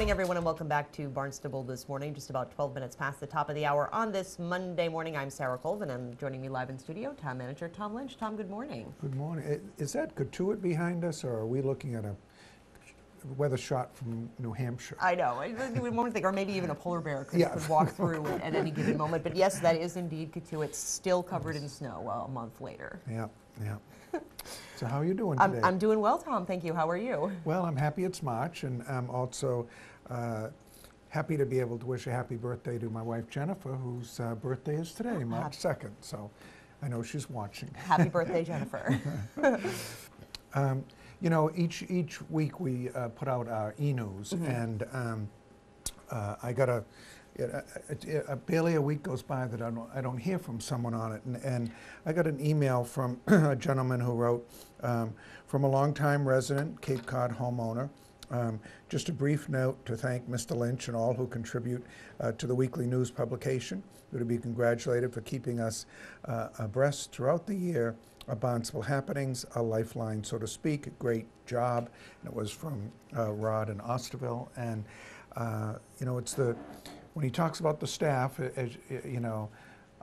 morning, everyone, and welcome back to Barnstable This Morning. Just about 12 minutes past the top of the hour on this Monday morning. I'm Sarah Colvin, and joining me live in studio, Manager Tom Lynch. Tom, good morning. Good morning. Is that Katuitt behind us, or are we looking at a weather shot from New Hampshire? I know. One think, or maybe even a polar bear could walk through at any given moment. But yes, that is indeed Katuitt, still covered in snow a month later. Yeah, yeah. So how are you doing today? I'm doing well, Tom. Thank you. How are you? Well, I'm happy it's March, and I'm also happy to be able to wish a happy birthday to my wife, Jennifer, whose birthday is today, March 2nd. So I know she's watching. Happy birthday, Jennifer. You know, each week we put out our e-news, and I got barely a week goes by that I don't hear from someone on it, and I got an email from a gentleman who wrote, from a longtime resident, Cape Cod homeowner, just a brief note to thank Mr. Lynch and all who contribute to the weekly news publication. We're to be congratulated for keeping us abreast throughout the year of Barnstable happenings, a lifeline, so to speak. Great job. And it was from Rod in Osterville. And, you know, when he talks about the staff, you know,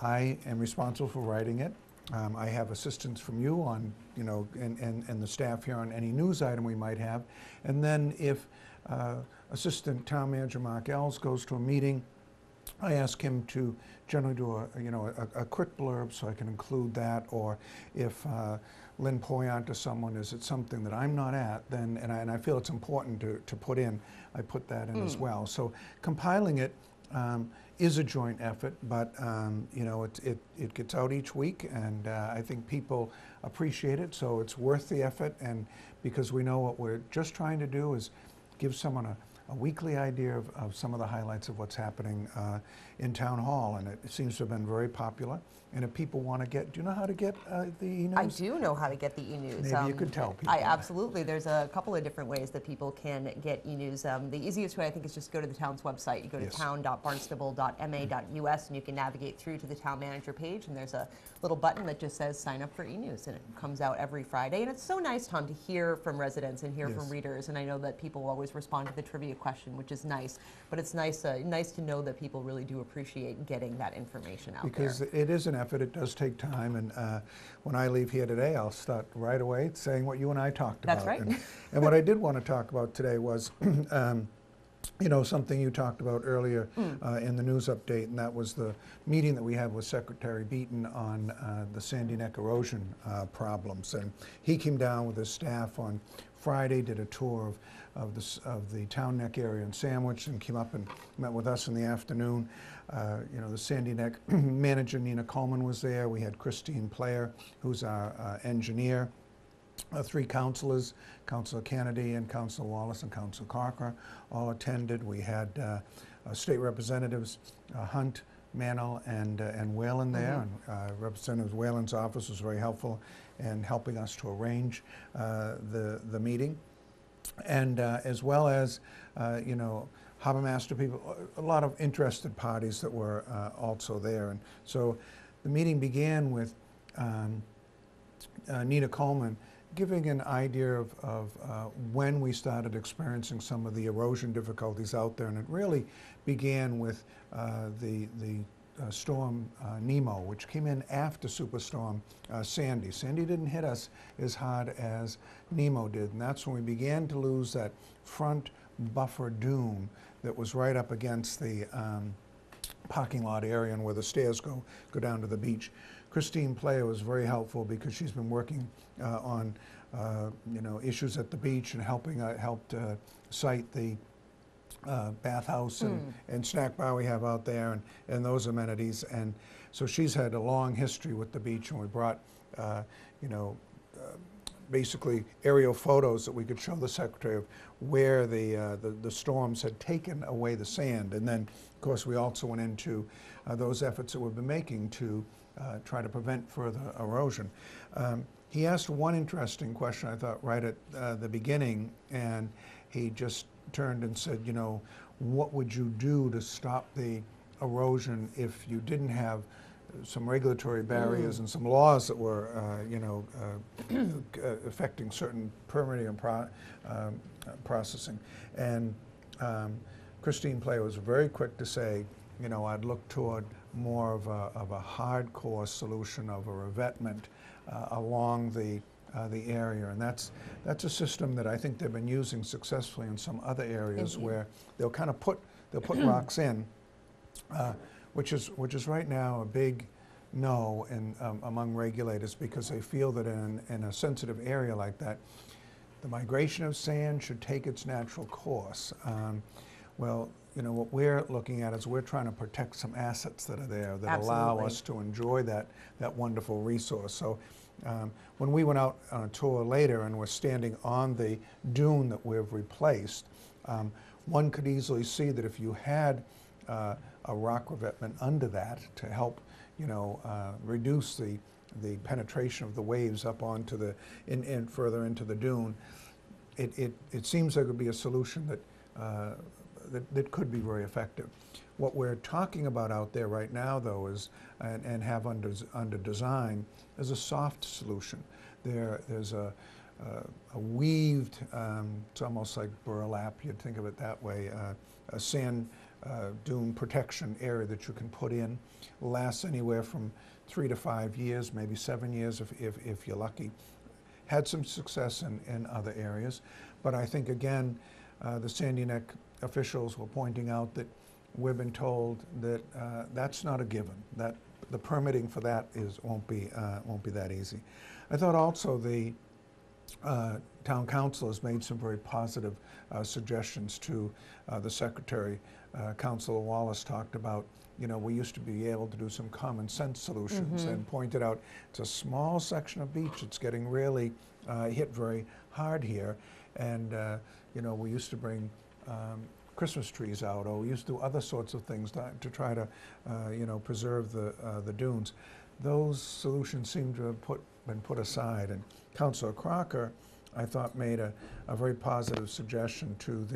I am responsible for writing it. I have assistance from you on, you know, and the staff here on any news item we might have. And then if Assistant Town Manager Mark Ells goes to a meeting, I ask him to generally do a quick blurb so I can include that, or if Lynn Poyant to someone, is it something that I'm not at, then, and I feel it's important to put in, I put that in as well. So compiling it is a joint effort, but you know, it gets out each week, and I think people appreciate it, so it's worth the effort, and because we know what we're just trying to do is give someone a weekly idea of some of the highlights of what's happening in Town Hall, and it seems to have been very popular. And if people want to get, do you know how to get the e-news? I do know how to get the e-news. Maybe you could tell people. Absolutely. There's a couple of different ways that people can get e-news. The easiest way, I think, is just go to the town's website. You go to town.barnstable.ma.us, and you can navigate through to the town manager page, and there's a little button that just says sign up for e-news, and it comes out every Friday. And it's so nice, Tom, to hear from residents and hear from readers. And I know that people always respond to the trivia question, which is nice. But it's nice to know that people really do appreciate getting that information out there. Because it is an effort. It does take time, and when I leave here today, I'll start right away saying what you and I talked about. That's right. And what I did want to talk about today was, you know, something you talked about earlier in the news update, and that was the meeting that we had with Secretary Beaton on the Sandy Neck erosion problems. And he came down with his staff on Friday, did a tour of the Town Neck area in Sandwich, and came up and met with us in the afternoon. You know, the Sandy Neck manager, Nina Coleman, was there. We had Christine Player, who's our engineer. 3 councilors, Councilor Kennedy and Councilor Wallace and Councilor Cochran, all attended. We had state representatives, Hunt, Mantle, and Whalen there. And Representative Whalen's office was very helpful in helping us to arrange the meeting. And as well as, you know, harbor master people, a lot of interested parties that were also there. And so the meeting began with Nina Coleman giving an idea of when we started experiencing some of the erosion difficulties out there. And it really began with the storm Nemo, which came in after Superstorm Sandy. Sandy didn't hit us as hard as Nemo did, and that's when we began to lose that front buffer dune that was right up against the parking lot area and where the stairs go down to the beach. Christine Player was very helpful because she's been working on you know, issues at the beach and helped cite the bathhouse and snack bar we have out there, and those amenities. And so she's had a long history with the beach, and we brought you know, basically aerial photos that we could show the Secretary of where the storms had taken away the sand. And then, of course, we also went into those efforts that we've been making to try to prevent further erosion. He asked one interesting question, I thought, right at the beginning, and he just turned and said, you know, what would you do to stop the erosion if you didn't have some regulatory barriers and some laws that were, you know, affecting certain permitting and processing? And Christine Player was very quick to say, you know, I'd look toward more of a hardcore solution of a revetment along the area, and that's a system that I think they've been using successfully in some other areas where they'll kind of put rocks in, which is right now a big no among regulators, because they feel that in a sensitive area like that, the migration of sand should take its natural course. Well, you know, what we're looking at is we're trying to protect some assets that are there that allow us to enjoy that wonderful resource. So when we went out on a tour later and we're standing on the dune that we've replaced, one could easily see that if you had a rock revetment under that to help, you know, reduce the penetration of the waves up onto the further into the dune, it seems there could be a solution that could be very effective. What we're talking about out there right now, though, is and have under design is a soft solution. There's a weaved, it's almost like burlap, you'd think of it that way, a sand dune protection area that you can put in. Lasts anywhere from 3 to 5 years, maybe 7 years if you're lucky. Had some success in other areas, but I think again, the Sandy Neck officials were pointing out that we've been told that that's not a given. That the permitting for that won't be that easy. I thought also the town council has made some very positive suggestions to the secretary. Councilor Wallace talked about, you know, we used to be able to do some common sense solutions, and pointed out it's a small section of beach. It's getting really hit very hard here, and you know, we used to bring Christmas trees out, or we used to do other sorts of things to try to you know, preserve the dunes. Those solutions seem to have been put aside, and Councilor Crocker, I thought, made a very positive suggestion to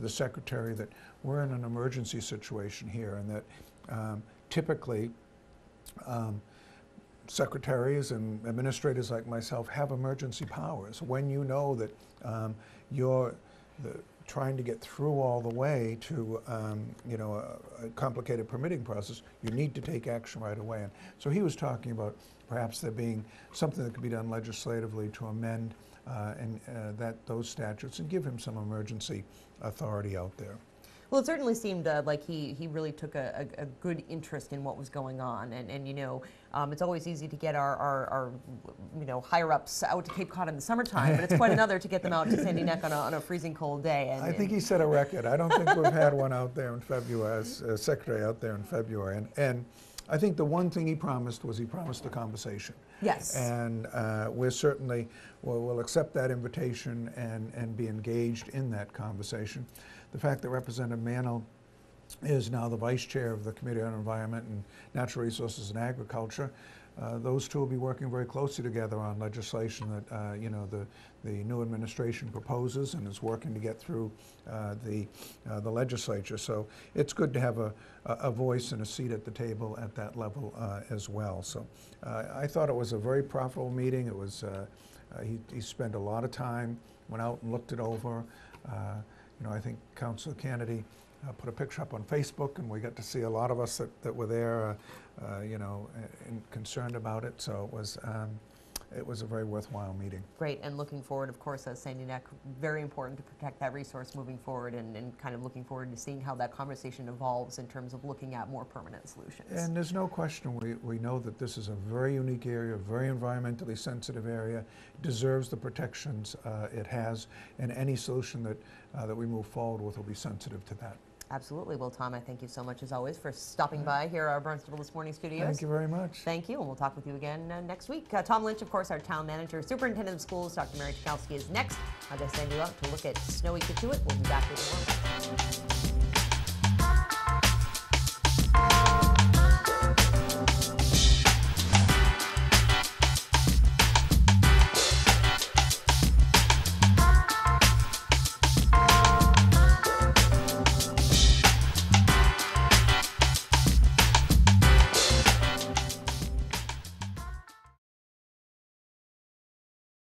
the secretary that we're in an emergency situation here, and that typically secretaries and administrators like myself have emergency powers. When you know that you're trying to get through all the way to you know, a complicated permitting process, you need to take action right away. And so he was talking about perhaps there being something that could be done legislatively to amend those statutes and give him some emergency authority out there. Well, it certainly seemed like he really took a good interest in what was going on, and you know, it's always easy to get our you know, higher ups out to Cape Cod in the summertime, but it's quite another to get them out to Sandy Neck on a freezing cold day. And, I think he set a record. I don't think we've had one out there in February, a secretary out there in February, and I think the one thing he promised was he promised a conversation. Yes. And we're certainly, we'll accept that invitation and be engaged in that conversation. The fact that Representative Mantle is now the vice chair of the Committee on Environment and Natural Resources and Agriculture, those two will be working very closely together on legislation that you know, the new administration proposes and is working to get through the legislature. So it's good to have a voice and a seat at the table at that level as well. So I thought it was a very profitable meeting. It was he spent a lot of time, went out and looked it over. You know, I think Councilor Kennedy put a picture up on Facebook, and we got to see a lot of us that were there, you know, and concerned about it. So it was a very worthwhile meeting. Great, and looking forward, of course, as Sandy Neck, very important to protect that resource moving forward, and kind of looking forward to seeing how that conversation evolves in terms of looking at more permanent solutions. And there's no question, we know that this is a very unique area, a very environmentally sensitive area, deserves the protections it has, and any solution that we move forward with will be sensitive to that. Absolutely. Well, Tom, I thank you so much, as always, for stopping by here at our Barnstable This Morning studios. Thank you very much. Thank you, and we'll talk with you again next week. Tom Lynch, of course, our town manager, superintendent of schools, Dr. Mary Chkowski is next. I'll just send you up to look at Snowy Kituit. We'll be back with you.